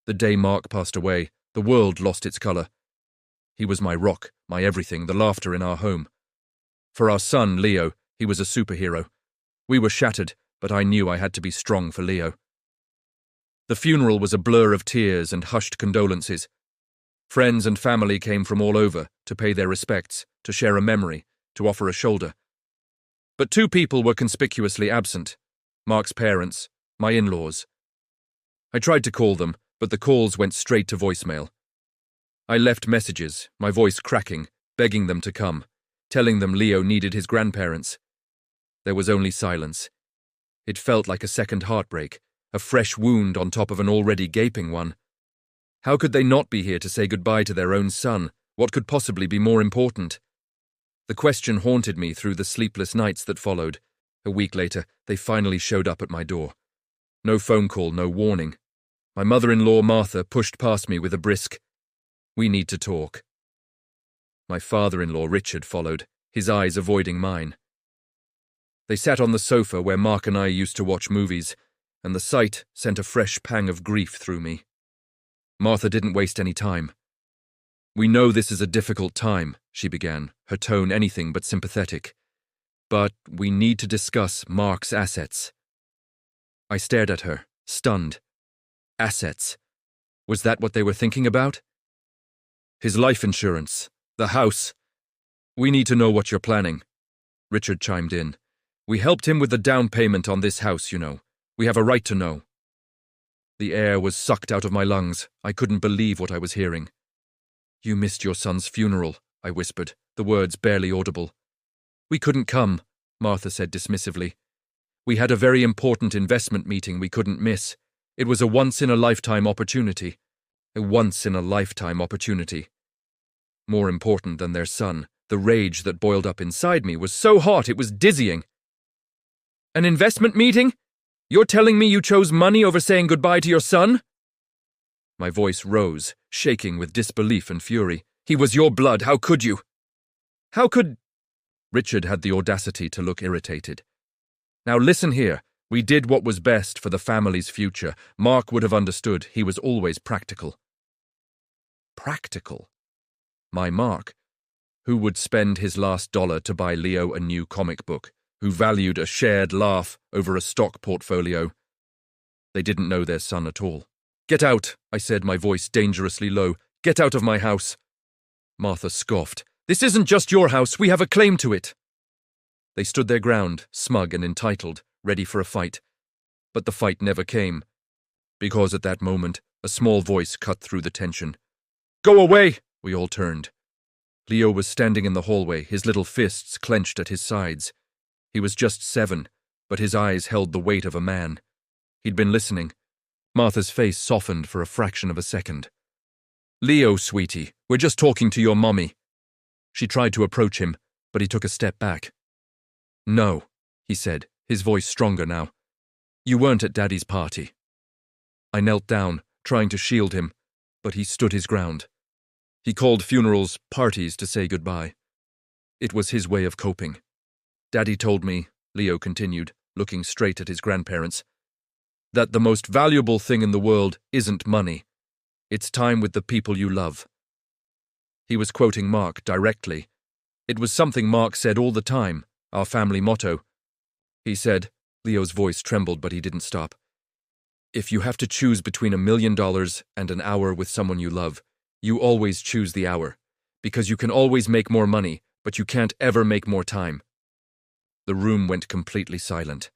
The day Mark passed away, the world lost its color. He was my rock, my everything, the laughter in our home. For our son, Leo, he was a superhero. We were shattered, but I knew I had to be strong for Leo. The funeral was a blur of tears and hushed condolences. Friends and family came from all over to pay their respects, to share a memory, to offer a shoulder. But two people were conspicuously absent: Mark's parents, my in-laws. I tried to call them, but the calls went straight to voicemail. I left messages, my voice cracking, begging them to come, telling them Leo needed his grandparents. There was only silence. It felt like a second heartbreak, a fresh wound on top of an already gaping one. How could they not be here to say goodbye to their own son? What could possibly be more important? The question haunted me through the sleepless nights that followed. A week later, they finally showed up at my door. No phone call, no warning. My mother-in-law, Martha, pushed past me with a brisk, "We need to talk." My father-in-law, Richard, followed, his eyes avoiding mine. They sat on the sofa where Mark and I used to watch movies, and the sight sent a fresh pang of grief through me. Martha didn't waste any time. "We know this is a difficult time," she began, her tone anything but sympathetic. "But we need to discuss Mark's assets." I stared at her, stunned. Assets. Was that what they were thinking about? "His life insurance, the house. We need to know what you're planning." Richard chimed in. "We helped him with the down payment on this house, you know. We have a right to know." The air was sucked out of my lungs. I couldn't believe what I was hearing. "You missed your son's funeral," I whispered, the words barely audible. "We couldn't come," Martha said dismissively. "We had a very important investment meeting we couldn't miss. It was a once-in-a-lifetime opportunity. A once-in-a-lifetime opportunity." More important than their son, the rage that boiled up inside me was so hot it was dizzying. "An investment meeting? You're telling me you chose money over saying goodbye to your son?" My voice rose, shaking with disbelief and fury. "He was your blood, how could you? How could—" Richard had the audacity to look irritated. "Now listen here. We did what was best for the family's future. Mark would have understood. He was always practical." Practical? My Mark, who would spend his last dollar to buy Leo a new comic book, who valued a shared laugh over a stock portfolio. They didn't know their son at all. "Get out," I said, my voice dangerously low. "Get out of my house." Martha scoffed. "This isn't just your house. We have a claim to it." They stood their ground, smug and entitled, ready for a fight. But the fight never came, because at that moment, a small voice cut through the tension. "Go away!" We all turned. Leo was standing in the hallway, his little fists clenched at his sides. He was just 7, but his eyes held the weight of a man. He'd been listening. Martha's face softened for a fraction of a second. "Leo, sweetie, we're just talking to your mommy." She tried to approach him, but he took a step back. "No," he said, his voice stronger now. "You weren't at Daddy's party." I knelt down, trying to shield him, but he stood his ground. He called funerals parties to say goodbye. It was his way of coping. "Daddy told me," Leo continued, looking straight at his grandparents, "that the most valuable thing in the world isn't money. It's time with the people you love." He was quoting Mark directly. It was something Mark said all the time, our family motto. He said, Leo's voice trembled but he didn't stop, "If you have to choose between $1 million and an hour with someone you love, you always choose the hour, because you can always make more money, but you can't ever make more time." The room went completely silent.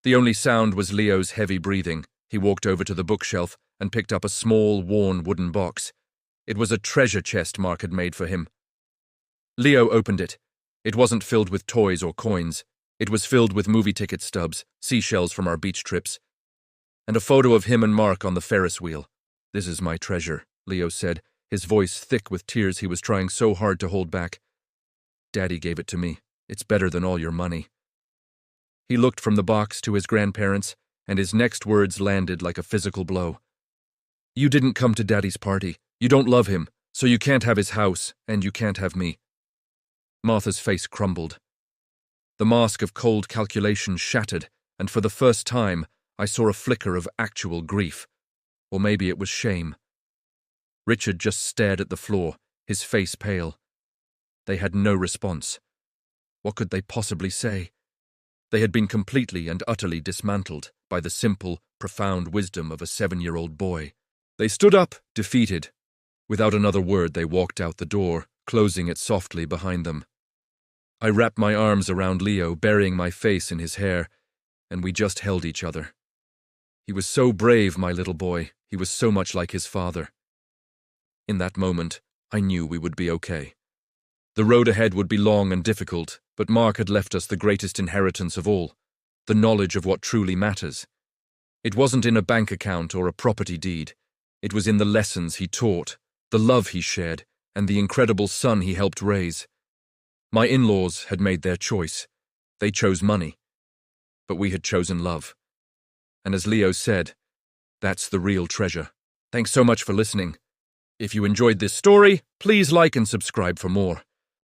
The only sound was Leo's heavy breathing. He walked over to the bookshelf and picked up a small, worn wooden box. It was a treasure chest Mark had made for him. Leo opened it. It wasn't filled with toys or coins. It was filled with movie ticket stubs, seashells from our beach trips, and a photo of him and Mark on the Ferris wheel. "This is my treasure," Leo said, his voice thick with tears he was trying so hard to hold back. "Daddy gave it to me. It's better than all your money." He looked from the box to his grandparents, and his next words landed like a physical blow. "You didn't come to Daddy's party. You don't love him, so you can't have his house, and you can't have me." Martha's face crumbled. The mask of cold calculation shattered, and for the first time, I saw a flicker of actual grief. Or maybe it was shame. Richard just stared at the floor, his face pale. They had no response. What could they possibly say? They had been completely and utterly dismantled by the simple, profound wisdom of a 7-year-old boy. They stood up, defeated. Without another word, they walked out the door, closing it softly behind them. I wrapped my arms around Leo, burying my face in his hair, and we just held each other. He was so brave, my little boy. He was so much like his father. In that moment, I knew we would be okay. The road ahead would be long and difficult, but Mark had left us the greatest inheritance of all, the knowledge of what truly matters. It wasn't in a bank account or a property deed. It was in the lessons he taught, the love he shared, and the incredible son he helped raise. My in-laws had made their choice. They chose money. But we had chosen love. And as Leo said, that's the real treasure. Thanks so much for listening. If you enjoyed this story, please like and subscribe for more.